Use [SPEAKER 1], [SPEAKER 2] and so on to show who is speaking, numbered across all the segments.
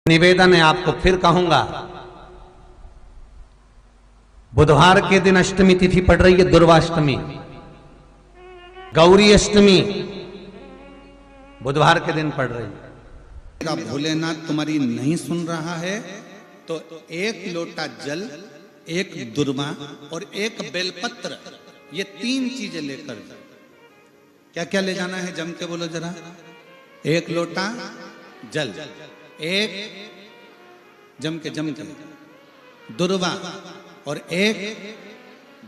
[SPEAKER 1] निवेदन है आपको फिर कहूंगा, बुधवार के दिन अष्टमी तिथि पड़ रही है, दुर्वाष्टमी, गौरी अष्टमी बुधवार के दिन पड़ रही है।
[SPEAKER 2] भोलेनाथ तुम्हारी नहीं सुन रहा है तो एक लोटा जल, एक दुर्वा और एक बेलपत्र, ये 3 चीजें लेकर, क्या क्या ले जाना है जम के बोलो जरा। एक लोटा जल, एक जम के दुर्वा और एक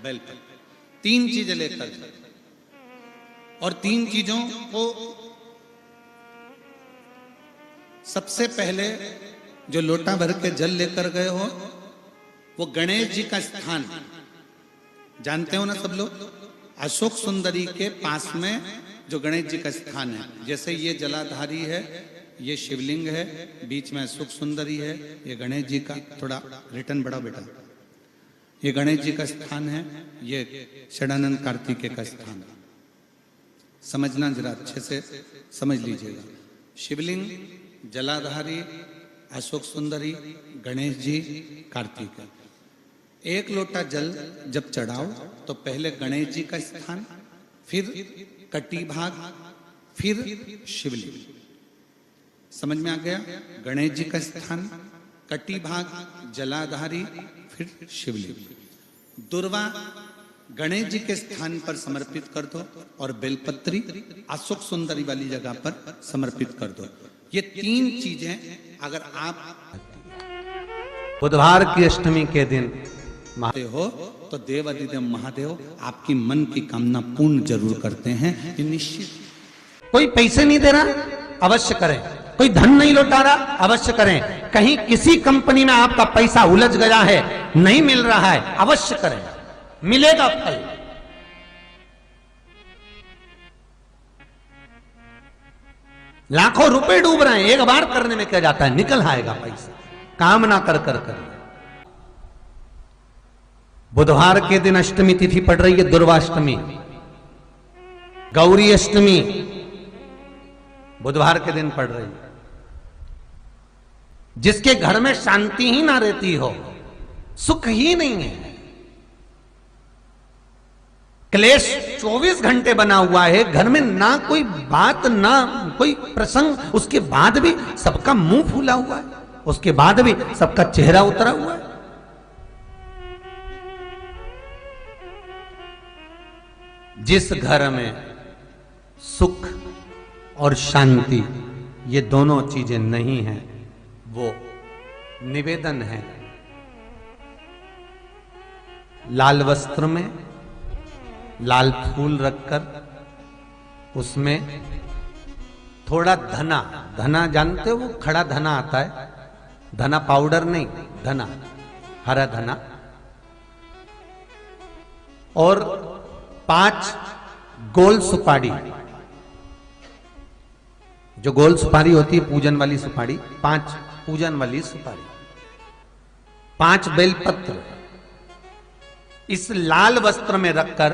[SPEAKER 2] बेलपत्र, 3 चीजें लेकर, और 3 चीजों को सबसे पहले जो लोटा भर के जल लेकर गए हो वो गणेश जी का स्थान जानते हो ना सब लोग, अशोक सुंदरी के पास में जो गणेश जी का स्थान है, जैसे ये जलाधारी है, ये शिवलिंग है, बीच में अशोक सुंदरी है, ये गणेश जी का, थोड़ा रिटर्न बढ़ाओ बेटा, ये गणेश जी का स्थान है, ये षडानंद कार्तिकेय का स्थान है। समझना जरा अच्छे से समझ लीजिएगा। शिवलिंग, जलाधारी, अशोक सुंदरी, गणेश जी, कार्तिकेय। एक लोटा जल जब चढ़ाओ तो पहले गणेश जी का स्थान, फिर कटी भाग, फिर शिवलिंग। समझ में आ गया? गणेश जी का स्थान, कटी भाग, जलाधारी, फिर शिवलिंग। दुर्वा गणेश जी के स्थान पर समर्पित कर दो और बेलपत्री अशोक सुंदरी वाली जगह पर समर्पित कर दो। ये 3 चीजें अगर आप
[SPEAKER 1] बुधवार की अष्टमी के दिन
[SPEAKER 2] हो तो देवाधिदेव महादेव आपकी मन की कामना पूर्ण जरूर करते हैं, ये निश्चित।
[SPEAKER 1] कोई पैसे नहीं दे रहा, अवश्य करें। कोई धन नहीं लौटा रहा, अवश्य करें। कहीं किसी कंपनी में आपका पैसा उलझ गया है, नहीं मिल रहा है, अवश्य करें, मिलेगा फल। लाखों रुपए डूब रहे हैं, एक बार करने में क्या जाता है, निकल आएगा पैसा, काम ना कर कर कर। बुधवार के दिन अष्टमी तिथि पड़ रही है, दुर्वाष्टमी, गौरी अष्टमी बुधवार के दिन पड़ रही है। जिसके घर में शांति ही ना रहती हो, सुख ही नहीं है, क्लेश 24 घंटे बना हुआ है घर में, ना कोई बात ना कोई प्रसंग, उसके बाद भी सबका मुंह फूला हुआ है, उसके बाद भी सबका चेहरा उतरा हुआ है। जिस घर में सुख और शांति ये दोनों चीजें नहीं हैं, वो निवेदन है लाल वस्त्र में लाल फूल रखकर उसमें थोड़ा धना, धना जानते हो, वो खड़ा धना आता है, धना पाउडर नहीं, धना, हरा धना, और 5 गोल सुपारी, जो गोल सुपारी होती है पूजन वाली सुपारी, 5 पूजन वाली सुपारी, 5 बेलपत्र इस लाल वस्त्र में रखकर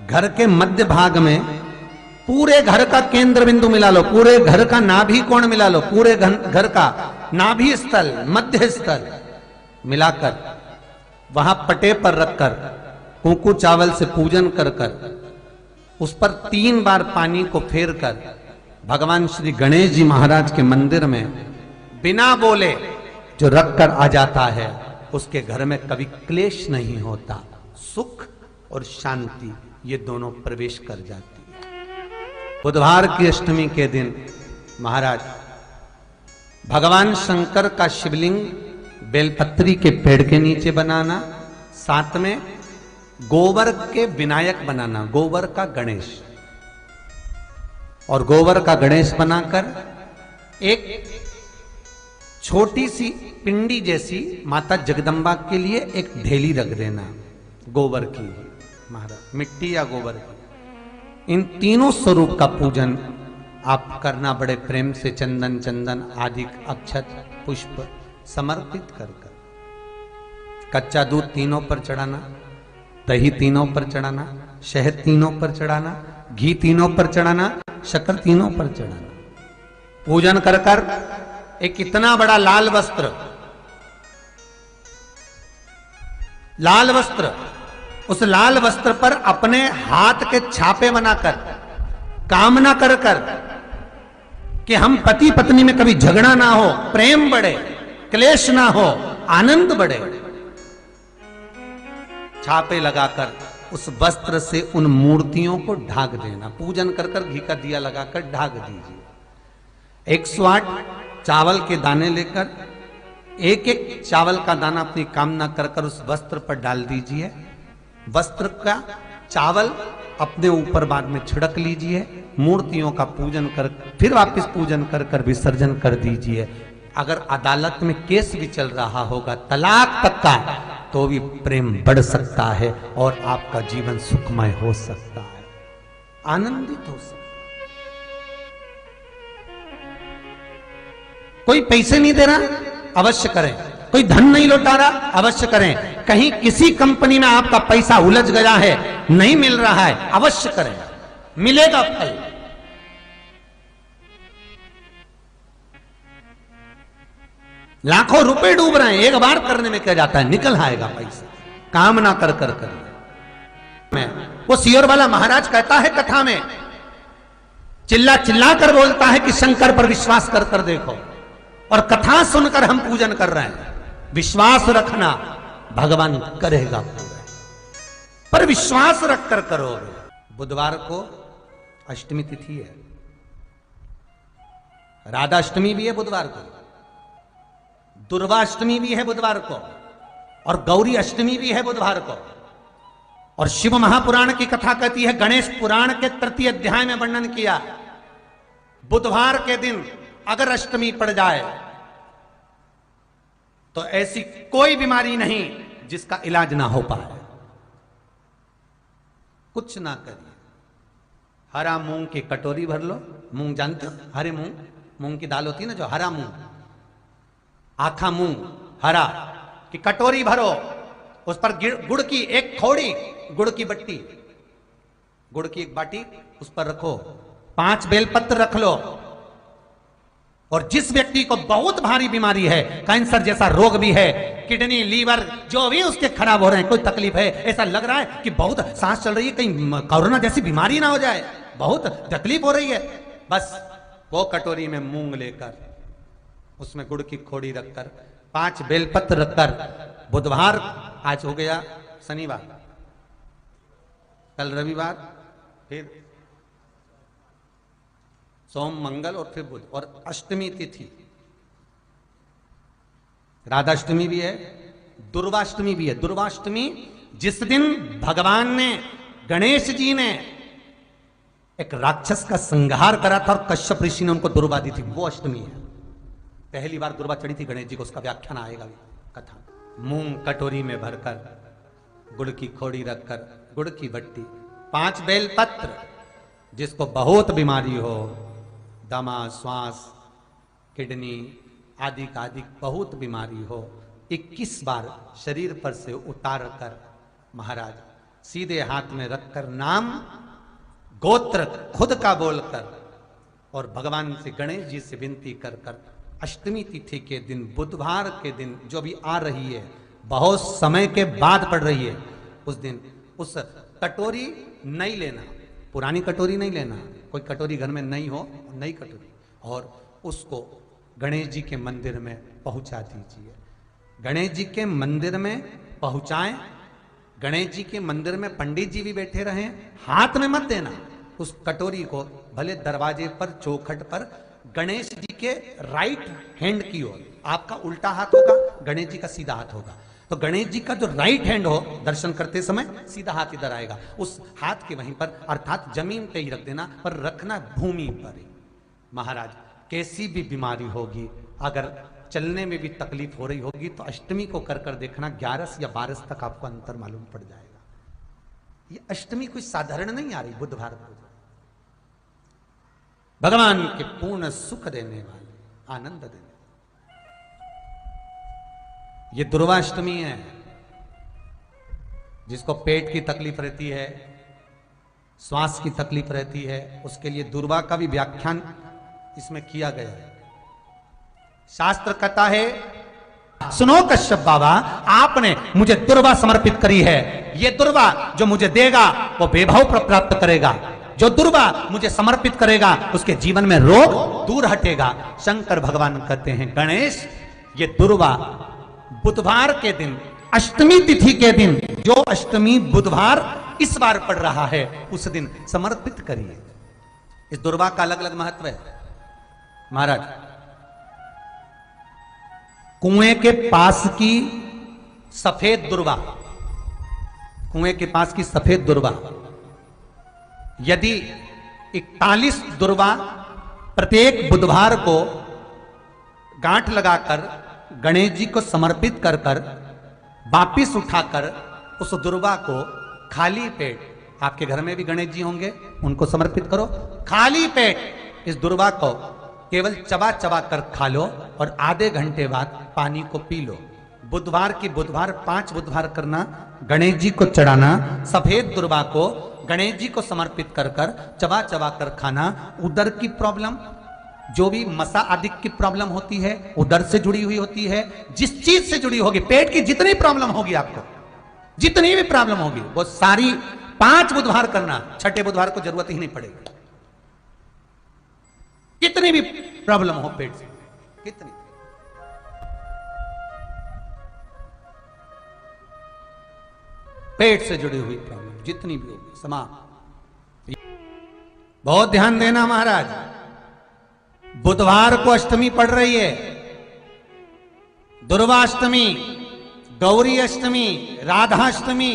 [SPEAKER 1] घर के मध्य भाग में पूरे घर का केंद्र बिंदु मिला लो, पूरे घर का नाभि कोण मिला लो, पूरे घर का नाभि स्थल, मध्य स्थल मिलाकर वहां पटे पर रखकर कुंकू चावल से पूजन कर कर उस पर 3 बार पानी को फेर कर भगवान श्री गणेश जी महाराज के मंदिर में बिना बोले जो रख कर आ जाता है, उसके घर में कभी क्लेश नहीं होता, सुख और शांति ये दोनों प्रवेश कर जाती है। बुधवार की अष्टमी के दिन महाराज भगवान शंकर का शिवलिंग बेलपत्री के पेड़ के नीचे बनाना, साथ में गोबर के विनायक बनाना, गोबर का गणेश, और गोबर का गणेश बनाकर एक छोटी सी पिंडी जैसी माता जगदम्बा के लिए एक ढेली रख देना, गोबर की, महाराज मिट्टी या गोबर की। इन तीनों स्वरूप का पूजन आप करना बड़े प्रेम से, चंदन चंदन आदि अक्षत पुष्प समर्पित कर कर, कच्चा दूध तीनों पर चढ़ाना, दही तीनों पर चढ़ाना, शहद तीनों पर चढ़ाना, घी तीनों पर चढ़ाना, शक्कर तीनों पर चढ़ाना। पूजन कर कर एक इतना बड़ा लाल वस्त्र, लाल वस्त्र, उस लाल वस्त्र पर अपने हाथ के छापे बनाकर कामना कर कर कि हम पति पत्नी में कभी झगड़ा ना हो, प्रेम बढ़े, क्लेश ना हो, आनंद बढ़े, छापे लगाकर उस वस्त्र से उन मूर्तियों को ढाक देना। पूजन कर कर घी का दिया लगाकर ढाक दीजिए। 108 चावल के दाने लेकर एक एक चावल का दाना अपनी कामना कर कर उस वस्त्र पर डाल दीजिए। वस्त्र का चावल अपने ऊपर बाद में छिड़क लीजिए। मूर्तियों का पूजन कर फिर वापस पूजन कर कर विसर्जन कर दीजिए। अगर अदालत में केस भी चल रहा होगा तलाक तक का, तो भी प्रेम बढ़ सकता है और आपका जीवन सुखमय हो सकता है, आनंदित हो सकता है। कोई पैसे नहीं दे रहा, अवश्य करें। कोई धन नहीं लौटा रहा, अवश्य करें। कहीं किसी कंपनी में आपका पैसा उलझ गया है, नहीं मिल रहा है, अवश्य करें, मिलेगा फल। लाखों रुपए डूब रहे हैं, एक बार करने में क्या जाता है, निकल आएगा पैसा, कामना कर कर कर। मैं वो सियोर वाला महाराज कहता है कथा में, चिल्ला चिल्ला कर बोलता है कि शंकर पर विश्वास कर कर देखो, और कथा सुनकर हम पूजन कर रहे हैं। विश्वास रखना, भगवान करेगा पूरा, पर विश्वास रख कर करो। बुधवार को अष्टमी तिथि है, राधाष्टमी भी है बुधवार को, दुर्वाष्टमी भी है बुधवार को, और गौरी अष्टमी भी है बुधवार को। और शिव महापुराण की कथा कहती है, गणेश पुराण के तृतीय अध्याय में वर्णन किया, बुधवार के दिन अगर अष्टमी पड़ जाए तो ऐसी कोई बीमारी नहीं जिसका इलाज ना हो पाए। कुछ ना करिए, हरा मूंग की कटोरी भर लो। मूंग जानते हो, हरे मूंग, मूंग की दाल होती है ना जो, हरा मूंग, आखा मूंग हरा की कटोरी भरो, उस पर गुड़ की एक थोड़ी, गुड़ की बट्टी, गुड़ की एक बाटी उस पर रखो, 5 बेलपत्र रख लो। और जिस व्यक्ति को बहुत भारी बीमारी है, कैंसर जैसा रोग भी है, किडनी, लीवर जो भी उसके खराब हो रहे हैं, कोई तकलीफ है, ऐसा लग रहा है कि बहुत सांस चल रही है, कहीं कोरोना जैसी बीमारी ना हो जाए, बहुत तकलीफ हो रही है, बस वो कटोरी में मूंग लेकर उसमें गुड़ की खोड़ी रखकर 5 बेलपत्र रखकर, बुधवार आज हो गया, शनिवार, कल रविवार, फिर सोम मंगल और फिर बुध, और अष्टमी तिथि, राधाष्टमी भी है, दुर्वाष्टमी भी है। दुर्वाष्टमी जिस दिन भगवान ने, गणेश जी ने एक राक्षस का संहार करा था और कश्यप ऋषि ने उनको दुर्वा दी थी, वो अष्टमी है। पहली बार दुर्वा चढ़ी थी गणेश जी को, उसका व्याख्यान आएगा कथा। मूंग कटोरी में भरकर, गुड़ की खोड़ी रखकर, गुड़ की बट्टी, 5 बेलपत्र, जिसको बहुत बीमारी हो, दमा, श्वास, किडनी आदि का आदि बहुत बीमारी हो, 21 बार शरीर पर से उतार कर महाराज सीधे हाथ में रखकर, नाम गोत्र खुद का बोलकर, और भगवान से, गणेश जी से विनती कर कर, अष्टमी तिथि के दिन, बुधवार के दिन जो भी आ रही है, बहुत समय के बाद पड़ रही है, उस दिन उस कटोरी नहीं लेना, पुरानी कटोरी नहीं लेना, कोई कटोरी घर में नहीं हो, नई कटोरी, और उसको गणेश जी के मंदिर में पहुंचा दीजिए। गणेश जी के मंदिर में पहुंचाएं, गणेश जी के मंदिर में पंडित जी भी बैठे रहें, हाथ में मत देना उस कटोरी को, भले दरवाजे पर, चौखट पर, गणेश जी के राइट हैंड की ओर, आपका उल्टा हाथ होगा, गणेश जी का सीधा हाथ होगा, तो गणेश जी का जो राइट हैंड हो, दर्शन करते समय सीधा हाथ इधर आएगा, उस हाथ के वहीं पर, अर्थात जमीन पे ही रख देना, पर रखना भूमि पर ही। महाराज कैसी भी बीमारी होगी, अगर चलने में भी तकलीफ हो रही होगी, तो अष्टमी को कर कर देखना, 11 या 12 तक आपको अंतर मालूम पड़ जाएगा। ये अष्टमी कोई साधारण नहीं आ रही, बुधवार को भगवान के पूर्ण सुख देने वाले, आनंद देने, ये दुर्वाष्टमी है। जिसको पेट की तकलीफ रहती है, श्वास की तकलीफ रहती है, उसके लिए दुर्वा का भी व्याख्यान इसमें किया गया है। शास्त्र कहता है, सुनो कश्यप बाबा, आपने मुझे दुर्वा समर्पित करी है। ये दुर्वा जो मुझे देगा वो वैभव प्राप्त करेगा। जो दुर्वा मुझे समर्पित करेगा उसके जीवन में रोग दूर हटेगा। शंकर भगवान कहते हैं, गणेश, ये दुर्वा बुधवार के दिन, अष्टमी तिथि के दिन, जो अष्टमी बुधवार इस बार पड़ रहा है, उस दिन समर्पित करिए। इस दुर्वा का अलग अलग महत्व है महाराज। कुएं के पास की सफेद दुर्वा, कुएं के पास की सफेद दुर्वा, यदि 41 दुर्वा प्रत्येक बुधवार को गांठ लगाकर गणेश जी को समर्पित कर कर वापिस उठाकर उस दुर्वा को खाली पेट, आपके घर में भी गणेश जी होंगे, उनको समर्पित करो। खाली पेट इस दुर्वा को केवल चबा चबा कर खा लो और आधे घंटे बाद पानी को पी लो। बुधवार की बुधवार 5 बुधवार करना, गणेश जी को चढ़ाना, सफेद दुर्वा को गणेश जी को समर्पित कर कर चबा चबा कर खाना। उदर की प्रॉब्लम, जो भी मसा आदि की प्रॉब्लम होती है, उदर से जुड़ी हुई होती है। जिस चीज से जुड़ी होगी, पेट की जितनी प्रॉब्लम होगी, आपको जितनी भी प्रॉब्लम होगी, वो सारी 5 बुधवार करना। छठे बुधवार को जरूरत ही नहीं पड़ेगी। कितनी भी प्रॉब्लम हो पेट से, कितनी, पेट से जुड़ी हुई प्रॉब्लम जितनी भी होगी, समाप्त। बहुत ध्यान देना महाराज, बुधवार को अष्टमी पड़ रही है, दुर्वाष्टमी, गौरी अष्टमी, राधाष्टमी,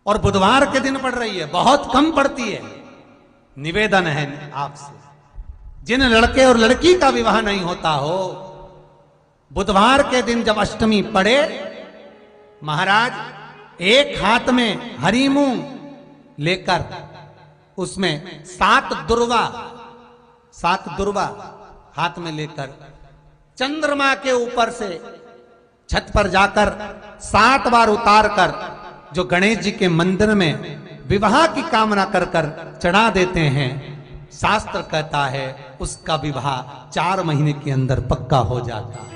[SPEAKER 1] और बुधवार के दिन पड़ रही है। बहुत कम पड़ती है। निवेदन है आपसे, जिन लड़के और लड़की का विवाह नहीं होता हो, बुधवार के दिन जब अष्टमी पड़े, महाराज एक हाथ में हरी मूंग लेकर उसमें 7 दुर्वा हाथ में लेकर चंद्रमा के ऊपर से छत पर जाकर 7 बार उतार कर जो गणेश जी के मंदिर में विवाह की कामना कर कर चढ़ा देते हैं, शास्त्र कहता है उसका विवाह 4 महीने के अंदर पक्का हो जाता है।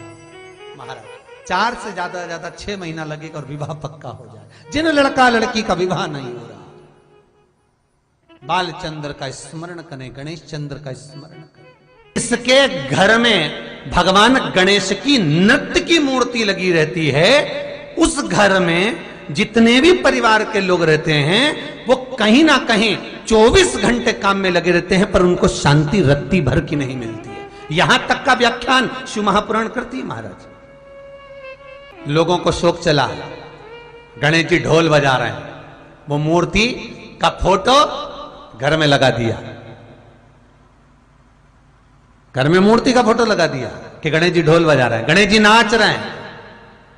[SPEAKER 1] महाराज 4 से ज्यादा 6 महीना लगेगा और विवाह पक्का हो जाए। जिन लड़का लड़की का विवाह नहीं हो रहा, बालचंद्र का स्मरण करें, गणेश चंद्र का स्मरण करें। इसके घर में भगवान गणेश की नृत्य की मूर्ति लगी रहती है। उस घर में जितने भी परिवार के लोग रहते हैं, वो कहीं ना कहीं 24 घंटे काम में लगे रहते हैं, पर उनको शांति रत्ती भर की नहीं मिलती है। यहां तक का व्याख्यान शिव महापुराण करती है महाराज। लोगों को शौक चला, गणेश जी ढोल बजा रहे हैं, वो मूर्ति का फोटो घर में लगा दिया, घर में मूर्ति का फोटो लगा दिया कि गणेश जी ढोल बजा रहे हैं, गणेश जी नाच रहे हैं,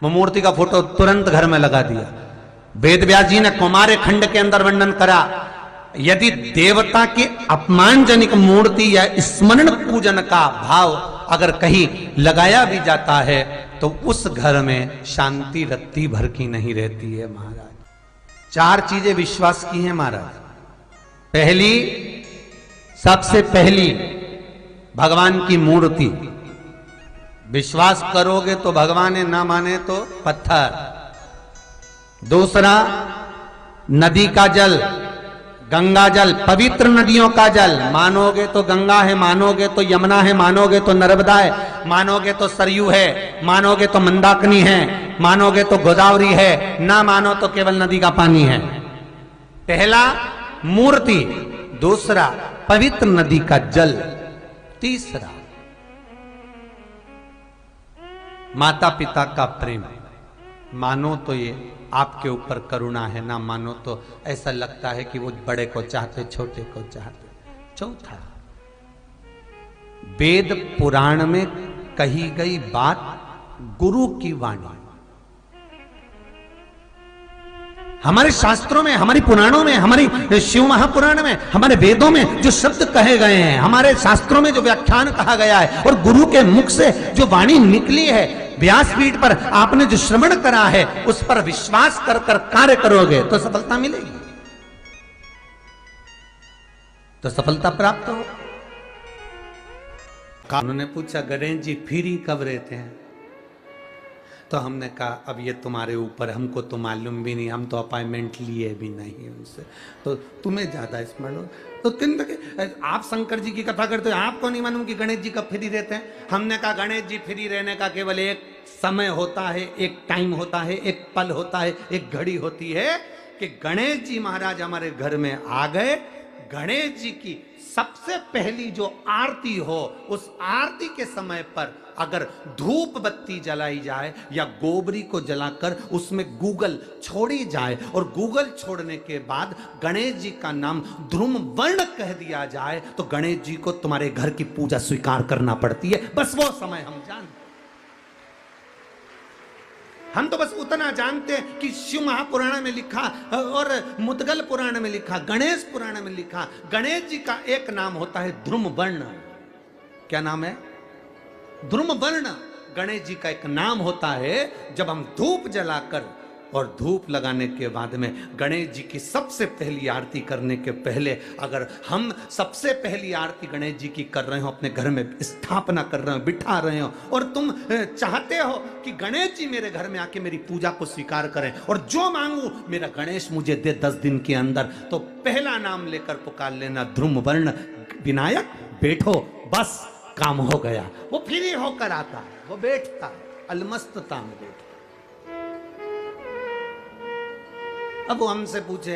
[SPEAKER 1] वो मूर्ति का फोटो तुरंत घर में लगा दिया। वेद व्यास जी ने कुमार खंड के अंदर वर्णन करा, यदि देवता की अपमानजनक मूर्ति या स्मरण पूजन का भाव अगर कहीं लगाया भी जाता है, तो उस घर में शांति रत्ती भर की नहीं रहती है महाराज। 4 चीजें विश्वास की हैं महाराज। पहली, सबसे पहली भगवान की मूर्ति, विश्वास करोगे तो भगवान है, ना माने तो पत्थर। दूसरा, नदी का जल, गंगा जल, पवित्र नदियों का जल, मानोगे तो गंगा है, मानोगे तो यमुना है, मानोगे तो नर्मदा है, मानोगे तो सरयू है, मानोगे तो मंदाकिनी है, मानोगे तो गोदावरी है, ना मानो तो केवल नदी का पानी है। पहला मूर्ति, दूसरा पवित्र नदी का जल, तीसरा माता पिता का प्रेम। मानो तो ये आपके ऊपर करुणा है, ना मानो तो ऐसा लगता है कि वो बड़े को चाहते, छोटे को चाहते। चौथा, वेद पुराण में कही गई बात गुरु की वाणी। हमारे शास्त्रों में, हमारी पुराणों में, हमारी शिव महापुराण में, हमारे वेदों में जो शब्द कहे गए हैं, हमारे शास्त्रों में जो व्याख्यान कहा गया है, और गुरु के मुख से जो वाणी निकली है, व्यासपीठ पर आपने जो श्रवण करा है, उस पर विश्वास कर कर कार्य करोगे तो सफलता मिलेगी, तो सफलता प्राप्त हो। उन्होंने पूछा गणेश जी फ्री कब रहते हैं? तो हमने कहा अब ये तुम्हारे ऊपर, हमको तो मालूम भी नहीं, हम तो अपॉइंटमेंट लिए भी नहीं उनसे, तो तुम्हें ज़्यादा स्मरण हो। तो किन आप शंकर जी की कथा करते हो, आपको नहीं मालूम कि गणेश जी कब फ्री रहते हैं? हमने कहा गणेश जी फ्री रहने का केवल एक समय होता है, एक टाइम होता है, एक पल होता है, एक घड़ी होती है कि गणेश जी महाराज हमारे घर में आ गए। गणेश जी की सबसे पहली जो आरती हो, उस आरती के समय पर अगर धूप बत्ती जलाई जाए या गोबरी को जलाकर उसमें गूगल छोड़ी जाए और गूगल छोड़ने के बाद गणेश जी का नाम ध्रुम वर्ण कह दिया जाए, तो गणेश जी को तुम्हारे घर की पूजा स्वीकार करना पड़ती है। बस वो समय हम जानते, हम तो बस उतना जानते हैं कि शिव महापुराण में लिखा और मुद्गल पुराण में लिखा, गणेश पुराण में लिखा, गणेश जी का एक नाम होता है ध्रुम वर्ण। क्या नाम है? ध्रुम वर्ण गणेश जी का एक नाम होता है। जब हम धूप जलाकर और धूप लगाने के बाद में गणेश जी की सबसे पहली आरती करने के पहले अगर हम सबसे पहली आरती गणेश जी की कर रहे हो, अपने घर में स्थापना कर रहे हो, बिठा रहे हो, और तुम चाहते हो कि गणेश जी मेरे घर में आके मेरी पूजा को स्वीकार करें और जो मांगू मेरा गणेश मुझे दे 10 दिन के अंदर, तो पहला नाम लेकर पुकार लेना ध्रुम वर्ण विनायक, बैठो, बस काम हो गया। वो फ्री होकर आता है, वो बैठता है, अलमस्तता में बैठता। अब वो हमसे पूछे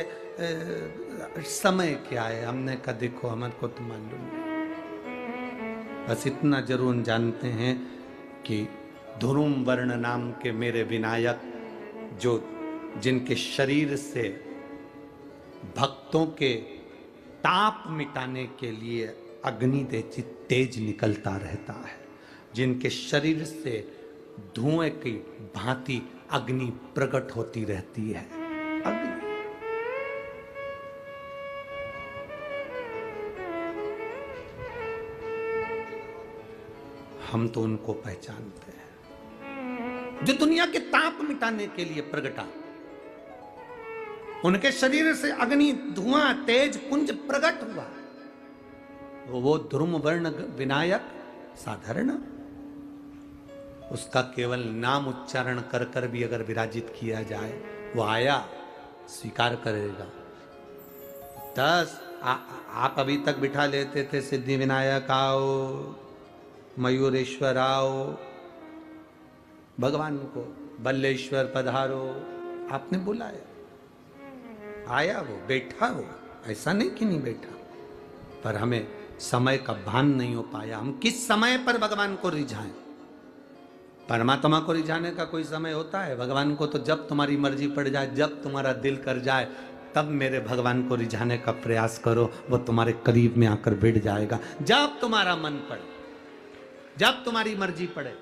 [SPEAKER 1] समय क्या है? हमने कहा देखो हमारे को तो मालूम नहीं, बस इतना जरूर जानते हैं कि ध्रुम वर्ण नाम के मेरे विनायक, जो जिनके शरीर से भक्तों के ताप मिटाने के लिए अग्नि तेज निकलता रहता है, जिनके शरीर से धुएं की भांति अग्नि प्रकट होती रहती है। अग्नि हम तो उनको पहचानते हैं जो दुनिया के ताप मिटाने के लिए प्रगटा, उनके शरीर से अग्नि धुआं तेज पुंज प्रकट हुआ। वो ध्रुम वर्ण विनायक साधारण, उसका केवल नाम उच्चारण कर कर भी अगर विराजित किया जाए, वो आया स्वीकार करेगा। 10 आप अभी तक बिठा लेते थे सिद्धि विनायक आओ, मयूरेश्वर आओ, भगवान को बल्लेश्वर पधारो, आपने बुलाया, आया, वो बैठा, वो ऐसा नहीं कि नहीं बैठा, पर हमें समय का भान नहीं हो पाया। हम किस समय पर भगवान को रिझाएं? परमात्मा को रिझाने का कोई समय होता है? भगवान को तो जब तुम्हारी मर्जी पड़ जाए, जब तुम्हारा दिल कर जाए, तब मेरे भगवान को रिझाने का प्रयास करो, वो तुम्हारे करीब में आकर बैठ जाएगा। जब तुम्हारा मन पड़े, जब तुम्हारी मर्जी पड़े।